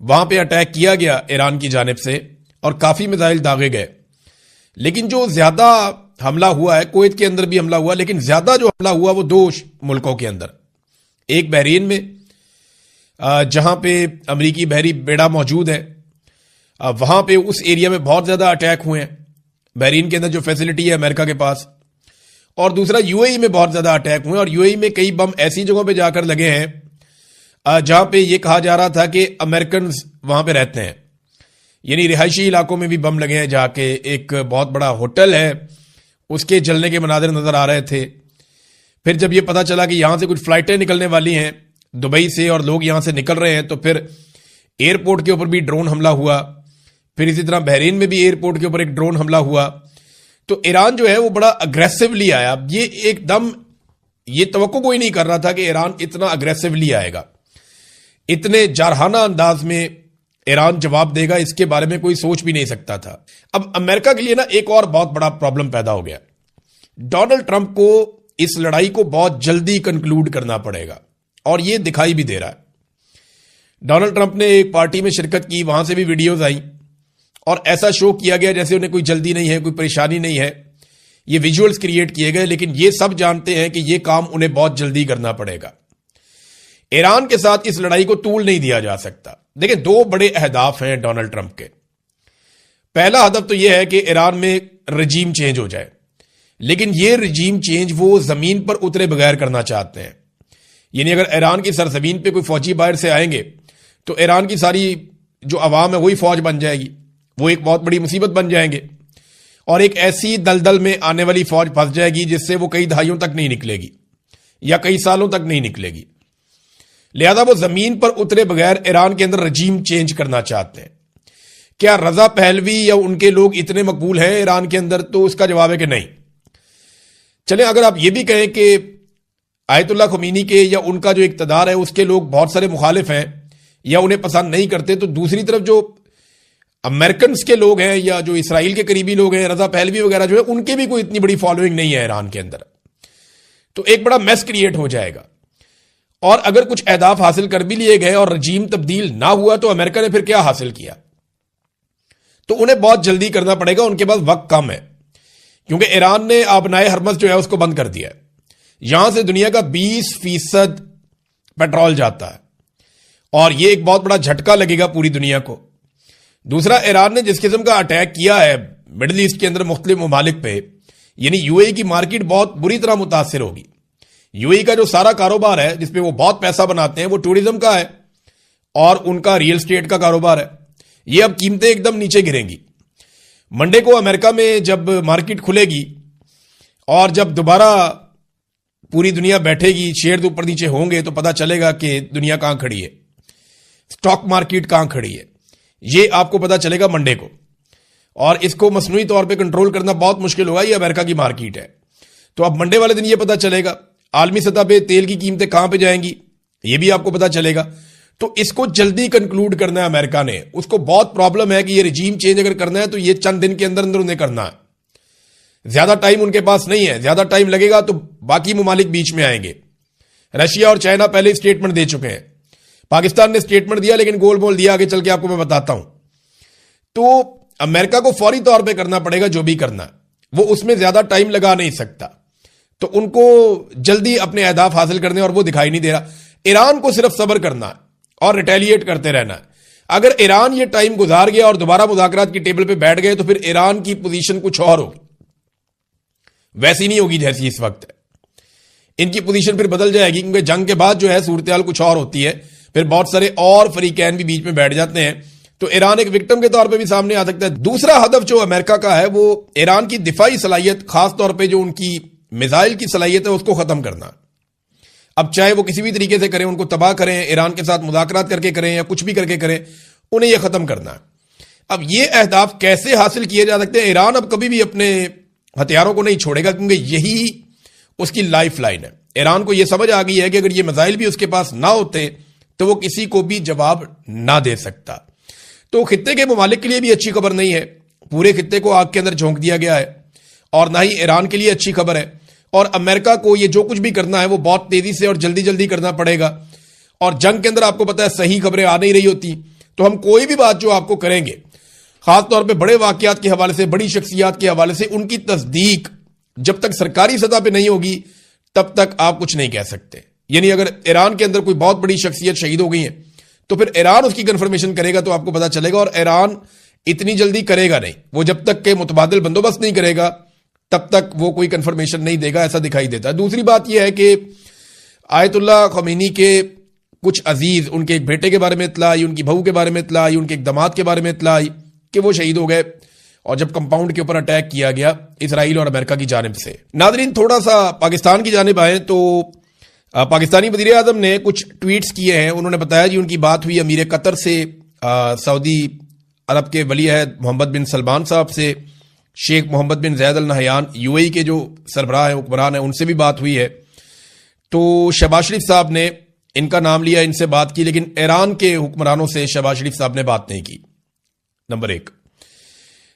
وہاں پہ اٹیک کیا گیا ایران کی جانب سے اور کافی میزائل داغے گئے. لیکن جو زیادہ حملہ ہوا ہے کویت کے اندر بھی حملہ ہوا, لیکن زیادہ جو حملہ ہوا وہ دو ملکوں کے اندر. ایک بحرین میں جہاں پہ امریکی بحری بیڑا موجود ہے, وہاں پہ اس ایریا میں بہت زیادہ اٹیک ہوئے ہیں. بحرین کے اندر جو فیسلٹی ہے امریکہ کے پاس. اور دوسرا یو اے ای میں بہت زیادہ اٹیک ہوئے, اور یو اے ای میں کئی بم ایسی جگہوں پہ جا کر لگے ہیں جہاں پہ یہ کہا جا رہا تھا کہ امریکنز وہاں پہ رہتے ہیں. یعنی رہائشی علاقوں میں بھی بم لگے ہیں جا کے. ایک بہت بڑا ہوٹل ہے اس کے جلنے کے مناظر نظر آ رہے تھے. پھر جب یہ پتا چلا کہ یہاں سے کچھ فلائٹیں نکلنے والی ہیں دبئی سے اور لوگ یہاں سے نکل رہے ہیں, تو پھر ایئرپورٹ کے اوپر بھی ڈرون حملہ ہوا. پھر اسی طرح بحرین میں بھی ایئرپورٹ کے اوپر ایک ڈرون حملہ ہوا. تو ایران جو ہے وہ بڑا اگریسولی آیا. یہ ایک دم یہ توقع کوئی نہیں کر رہا تھا کہ ایران اتنا اگریسولی آئے گا, اتنے جارحانہ انداز میں ایران جواب دے گا, اس کے بارے میں کوئی سوچ بھی نہیں سکتا تھا. اب امریکہ کے لیے نا ایک اور بہت بڑا پرابلم پیدا ہو گیا. ڈونلڈ ٹرمپ کو اس لڑائی کو بہت جلدی کنکلوڈ کرنا پڑے گا, اور یہ دکھائی بھی دے رہا ہے. ڈونلڈ ٹرمپ نے ایک پارٹی میں شرکت کی, وہاں سے بھی ویڈیوز آئیں اور ایسا شو کیا گیا جیسے انہیں کوئی جلدی نہیں ہے, کوئی پریشانی نہیں ہے. یہ ویژولز کریٹ کیے گئے, لیکن یہ سب جانتے ہیں کہ یہ کام انہیں بہت جلدی کرنا پڑے گا. ایران کے ساتھ اس لڑائی کو طول نہیں دیا جا سکتا. دیکھیں, دو بڑے اہداف ہیں ڈونلڈ ٹرمپ کے. پہلا ہدف تو یہ ہے کہ ایران میں رجیم چینج ہو جائے, لیکن یہ رجیم چینج وہ زمین پر اترے بغیر کرنا چاہتے ہیں. یعنی اگر ایران کی سرزمین پہ کوئی فوجی باہر سے آئیں گے تو ایران کی ساری جو عوام ہے وہی فوج بن جائے گی, وہ ایک بہت بڑی مصیبت بن جائیں گے, اور ایک ایسی دلدل میں آنے والی فوج پھنس جائے گی جس سے وہ کئی دہائیوں تک نہیں نکلے گی یا کئی سالوں تک نہیں نکلے گی. لہذا وہ زمین پر اترے بغیر ایران کے اندر رجیم چینج کرنا چاہتے ہیں. کیا رضا پہلوی یا ان کے لوگ اتنے مقبول ہیں ایران کے اندر؟ تو اس کا جواب ہے کہ نہیں. چلیں, اگر آپ یہ بھی کہیں کہ آیت اللہ خمینی کے یا ان کا جو اقتدار ہے اس کے لوگ بہت سارے مخالف ہیں یا انہیں پسند نہیں کرتے, تو دوسری طرف جو امریکنز کے لوگ ہیں یا جو اسرائیل کے قریبی لوگ ہیں, رضا پہلوی وغیرہ جو ہے, ان کے بھی کوئی اتنی بڑی فالوئنگ نہیں ہے ایران کے اندر. تو ایک بڑا میس کریٹ ہو جائے گا. اور اگر کچھ اہداف حاصل کر بھی لیے گئے اور رجیم تبدیل نہ ہوا تو امریکہ نے پھر کیا حاصل کیا؟ تو انہیں بہت جلدی کرنا پڑے گا, ان کے پاس وقت کم ہے, کیونکہ ایران نے آبنائے ہرمز جو ہے اس کو بند کر دیا ہے. یہاں سے دنیا کا 20% پیٹرول جاتا ہے, اور یہ ایک بہت بڑا جھٹکا لگے گا پوری دنیا کو. دوسرا, ایران نے جس قسم کا اٹیک کیا ہے مڈل ایسٹ کے اندر مختلف ممالک پہ, یعنی یو اے ای کی مارکیٹ بہت بری طرح متاثر ہوگی. یو اے ای کا جو سارا کاروبار ہے جس پہ وہ بہت پیسہ بناتے ہیں وہ ٹورزم کا ہے اور ان کا ریئل اسٹیٹ کا کاروبار ہے. یہ اب قیمتیں ایک دم نیچے گریں گی. منڈے کو امریکہ میں جب مارکیٹ کھلے گی اور جب دوبارہ پوری دنیا بیٹھے گی, شیئر اوپر نیچے ہوں گے, تو پتا چلے گا کہ دنیا کہاں کھڑی ہے, سٹاک مارکیٹ کہاں کھڑی ہے. یہ آپ کو پتا چلے گا منڈے کو, اور اس کو مصنوعی طور پہ کنٹرول کرنا بہت مشکل ہوگا. یہ امریکہ کی مارکیٹ ہے, تو اب منڈے والے دن یہ پتا چلے گا. عالمی سطح پہ تیل کی قیمتیں کہاں پہ جائیں گی یہ بھی آپ کو پتا چلے گا. تو اس کو جلدی کنکلوڈ کرنا ہے امریکہ نے. اس کو بہت پرابلم ہے کہ یہ رجیم چینج اگر کرنا ہے تو یہ چند دن کے اندر اندر انہیں کرنا ہے. زیادہ ٹائم ان کے پاس نہیں ہے. زیادہ ٹائم لگے گا تو باقی ممالک بیچ میں آئیں گے. رشیا اور چائنا پہلے اسٹیٹمنٹ دے چکے ہیں. پاکستان نے اسٹیٹمنٹ دیا لیکن گول بول دیا, آگے چل کے آپ کو میں بتاتا ہوں. تو امریکہ کو فوری طور پہ کرنا پڑے گا جو بھی کرنا ہے, وہ اس میں زیادہ ٹائم لگا نہیں سکتا. تو ان کو جلدی اپنے اہداف حاصل کرنے, اور وہ دکھائی نہیں دے رہا. ایران کو صرف صبر کرنا ہے اور ریٹیلیٹ کرتے رہنا ہے. اگر ایران یہ ٹائم گزار گیا اور دوبارہ مذاکرات کی ٹیبل پہ بیٹھ گئے تو پھر ایران کی پوزیشن کچھ اور ہوگی, ویسی نہیں ہوگی جیسی اس وقت ہے. ان کی پوزیشن پھر بدل جائے گی, کیونکہ جنگ کے بعد جو ہے صورتحال کچھ اور ہوتی ہے. پھر بہت سارے اور فریقین بھی بیچ میں بیٹھ جاتے ہیں, تو ایران ایک وکٹم کے طور پہ بھی سامنے آ سکتا ہے. دوسرا ہدف جو امریکہ کا ہے وہ ایران کی دفاعی صلاحیت, خاص طور پہ جو ان کی میزائل کی صلاحیت ہے اس کو ختم کرنا. اب چاہے وہ کسی بھی طریقے سے کریں, ان کو تباہ کریں, ایران کے ساتھ مذاکرات کر کے کریں یا کچھ بھی کر کے کریں, انہیں یہ ختم کرنا ہے. اب یہ اہداف کیسے حاصل کیے جا سکتے ہیں؟ ایران اب کبھی بھی اپنے ہتھیاروں کو نہیں چھوڑے گا, کیونکہ یہی اس کی لائف لائن ہے. ایران کو یہ سمجھ آ گئی ہے کہ اگر یہ میزائل بھی اس کے پاس نہ ہوتے تو وہ کسی کو بھی جواب نہ دے سکتا. تو خطے کے ممالک کے لیے بھی اچھی خبر نہیں ہے. پورے خطے کو آگ کے اندر جھونک دیا گیا ہے, اور نہ ہی ایران کے لیے اچھی خبر ہے. اور امریکہ کو یہ جو کچھ بھی کرنا ہے وہ بہت تیزی سے اور جلدی جلدی کرنا پڑے گا. اور جنگ کے اندر آپ کو پتا ہے صحیح خبریں آ نہیں رہی ہوتی, تو ہم کوئی بھی بات جو آپ کو کریں گے، خاص طور پہ بڑے واقعات کے حوالے سے، بڑی شخصیات کے حوالے سے، ان کی تصدیق جب تک سرکاری سطح پہ نہیں ہوگی تب تک آپ کچھ نہیں کہہ سکتے. یعنی اگر ایران کے اندر کوئی بہت بڑی شخصیت شہید ہو گئی ہے تو پھر ایران اس کی کنفرمیشن کرے گا تو آپ کو پتا چلے گا، اور ایران اتنی جلدی کرے گا نہیں. وہ جب تک کہ متبادل بندوبست نہیں کرے گا تب تک وہ کوئی کنفرمیشن نہیں دے گا، ایسا دکھائی دیتا ہے. دوسری بات یہ ہے کہ آیت اللہ خمینی کے کچھ عزیز، ان کے ایک بیٹے کے بارے میں اطلاع آئی، ان کی بہو کے بارے میں اطلاع آئی، ان کے ایک داماد کے بارے میں اطلاع آئی کہ وہ شہید ہو گئے، اور جب کمپاؤنڈ کے اوپر اٹیک کیا گیا اسرائیل اور امریکہ کی جانب سے. ناظرین، تھوڑا سا پاکستان کی جانب آئیں تو پاکستانی وزیر اعظم نے کچھ ٹویٹس کیے ہیں. انہوں نے بتایا جی ان کی بات ہوئی امیر قطر سے، سعودی عرب کے ولی عہد محمد بن سلمان صاحب سے، شیخ محمد بن زید ال نہیان UAE کے جو سربراہ ہیں، حکمران ہیں، ان سے بھی بات ہوئی ہے. تو شہباز شریف صاحب نے ان کا نام لیا، ان سے بات کی، لیکن ایران کے حکمرانوں سے شہباز شریف صاحب نے بات نہیں کی. نمبر 1.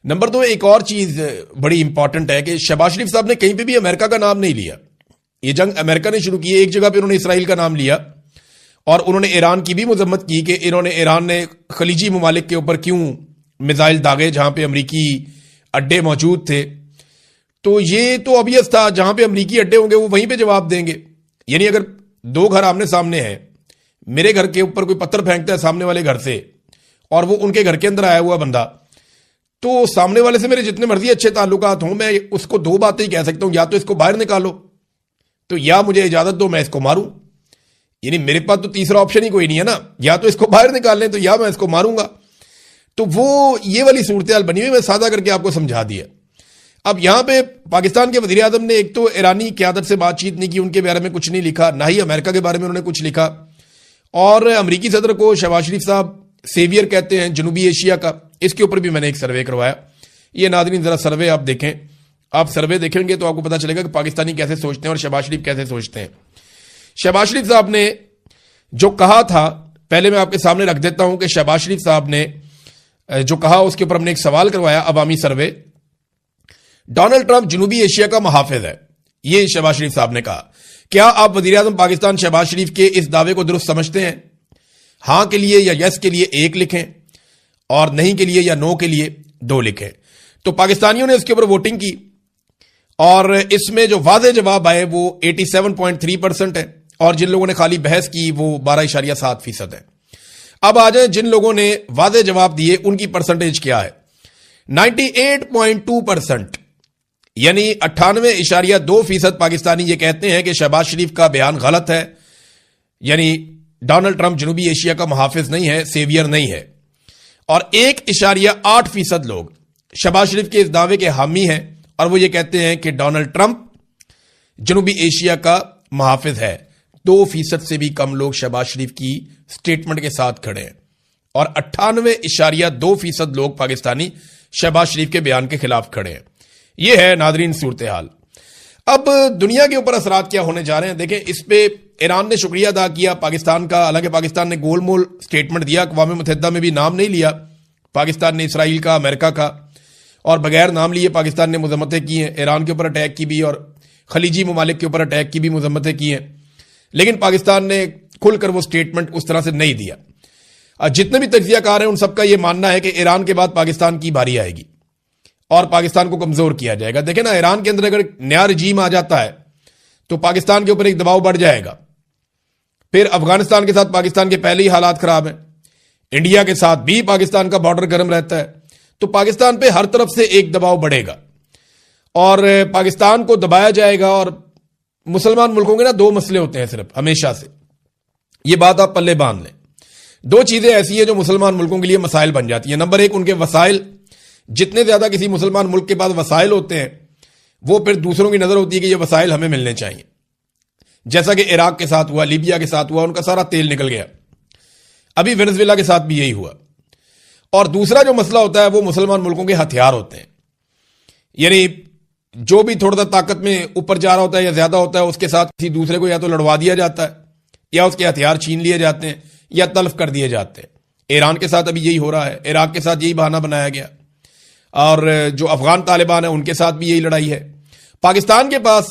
نمبر 2، ایک اور چیز بڑی امپورٹنٹ ہے کہ شہباز شریف صاحب نے کہیں پہ بھی امریکہ کا نام نہیں لیا. یہ جنگ امریکہ نے شروع کی ہے، ایک جگہ پہ انہوں نے اسرائیل کا نام لیا، اور انہوں نے ایران کی بھی مذمت کی کہ ایران نے خلیجی ممالک کے اوپر کیوں میزائل داغے جہاں پہ امریکی اڈے موجود تھے. تو یہ تو obvious تھا، جہاں پہ امریکی اڈے ہوں گے وہ وہیں پہ جواب دیں گے. یعنی اگر دو گھر آمنے سامنے ہیں، میرے گھر کے اوپر کوئی پتھر پھینکتا ہے سامنے والے گھر سے، اور وہ ان کے گھر کے اندر آیا ہوا بندہ، تو سامنے والے سے میرے جتنے مرضی اچھے تعلقات ہوں، میں اس کو دو باتیں ہی کہہ سکتا ہوں، یا تو اس کو باہر نکالو، تو یا مجھے اجازت دو میں اس کو ماروں. یعنی میرے پاس تو تیسرا آپشن ہی کوئی نہیں ہے نا، یا تو اس کو باہر نکال لیں تو یا میں اس کو ماروں گا. تو وہ یہ والی صورتحال بنی ہوئی، میں سادہ کر کے آپ کو سمجھا دیا. اب یہاں پہ پاکستان کے وزیر اعظم نے ایک تو ایرانی قیادت سے بات چیت نہیں کی، ان کے بارے میں کچھ نہیں لکھا، نہ ہی امریکہ کے بارے میں انہوں نے کچھ لکھا، اور امریکی صدر کو شہباز شریف صاحب سیویئر کہتے ہیں جنوبی ایشیا کا. اس کے اوپر بھی میں نے ایک سروے کروایا. یہ ناظرین ذرا سروے آپ دیکھیں، آپ سروے دیکھیں گے تو آپ کو پتا چلے گا کہ پاکستانی کیسے سوچتے ہیں اور شہباز شریف کیسے سوچتے ہیں. شہباز شریف صاحب نے جو کہا تھا، پہلے میں آپ کے سامنے رکھ دیتا ہوں کہ شہباز شریف صاحب نے جو کہا اس کے اوپر ہم نے ایک سوال کروایا عوامی سروے. ڈونلڈ ٹرمپ جنوبی ایشیا کا محافظ ہے، یہ شہباز شریف صاحب نے کہا. کیا آپ وزیر اعظم پاکستان شہباز شریف کے اس دعوے کو درست سمجھتے ہیں؟ ہاں کے لیے یا یس کے لیے 1 لکھیں، اور نہیں کے لیے یا نو کے لیے 2 لکھیں. تو پاکستانیوں نے اس کے اوپر ووٹنگ کی، اور اس میں جو واضح جواب آئے وہ 87.3% ہے، اور جن لوگوں نے خالی بحث کی وہ 12.7% ہے. اب آ جائیں جن لوگوں نے واضح جواب دیے ان کی پرسنٹیج کیا ہے. 98.2%، یعنی 98.2% پاکستانی یہ کہتے ہیں کہ شہباز شریف کا بیان غلط ہے، یعنی ڈونلڈ ٹرمپ جنوبی ایشیا کا محافظ نہیں ہے، سیویئر نہیں ہے. اور 1.8% لوگ شہباز شریف کے اس دعوے کے حامی ہیں، اور وہ یہ کہتے ہیں کہ ڈونلڈ ٹرمپ جنوبی ایشیا کا محافظ ہے. 2% سے بھی کم لوگ شہباز شریف کی سٹیٹمنٹ کے ساتھ کھڑے ہیں، اور 98.2% لوگ پاکستانی شہباز شریف کے بیان کے خلاف کھڑے ہیں. یہ ہے ناظرین صورتحال. اب دنیا کے اوپر اثرات کیا ہونے جا رہے ہیں دیکھیں. اس پہ ایران نے شکریہ ادا کیا پاکستان کا، حالانکہ پاکستان نے گول مول سٹیٹمنٹ دیا، اقوام متحدہ میں بھی نام نہیں لیا پاکستان نے اسرائیل کا، امریکہ کا، اور بغیر نام لیے پاکستان نے مذمتیں کی ہیں. ایران کے اوپر اٹیک کی بھی اور خلیجی ممالک کے اوپر اٹیک کی بھی مذمتیں کی ہیں، لیکن پاکستان نے کھل کر وہ سٹیٹمنٹ اس طرح سے نہیں دیا. جتنے بھی تجزیہ کار ہیں ان سب کا یہ ماننا ہے کہ ایران کے بعد پاکستان کی باری آئے گی اور پاکستان کو کمزور کیا جائے گا. دیکھیں نا، ایران کے اندر اگر نیا رجیم آ جاتا ہے تو پاکستان کے اوپر ایک دباؤ بڑھ جائے گا. پھر افغانستان کے ساتھ پاکستان کے پہلے ہی حالات خراب ہیں، انڈیا کے ساتھ بھی پاکستان کا بارڈر گرم رہتا ہے، تو پاکستان پہ ہر طرف سے ایک دباؤ بڑھے گا اور پاکستان کو دبایا جائے گا. اور مسلمان ملکوں کے نا 2 مسئلے ہوتے ہیں صرف ہمیشہ سے، یہ بات آپ پلے باندھ لیں. 2 چیزیں ایسی ہیں جو مسلمان ملکوں کے لیے مسائل بن جاتی ہیں. نمبر 1، ان کے وسائل. جتنے زیادہ کسی مسلمان ملک کے پاس وسائل ہوتے ہیں وہ پھر دوسروں کی نظر ہوتی ہے کہ یہ وسائل ہمیں ملنے چاہیے، جیسا کہ عراق کے ساتھ ہوا، لیبیا کے ساتھ ہوا، ان کا سارا تیل نکل گیا. ابھی وینزویلا کے ساتھ بھی یہی ہوا. اور دوسرا جو مسئلہ ہوتا ہے وہ مسلمان ملکوں کے ہتھیار ہوتے ہیں. یعنی جو بھی تھوڑا سا طاقت میں اوپر جا رہا ہوتا ہے یا زیادہ ہوتا ہے، اس کے ساتھ کسی دوسرے کو یا تو لڑوا دیا جاتا ہے یا اس کے ہتھیار چھین لیے جاتے ہیں یا تلف کر دیے جاتے ہیں. ایران کے ساتھ ابھی یہی ہو رہا ہے، عراق کے ساتھ یہی بہانہ بنایا گیا، اور جو افغان طالبان ہیں ان کے ساتھ بھی یہی لڑائی ہے. پاکستان کے پاس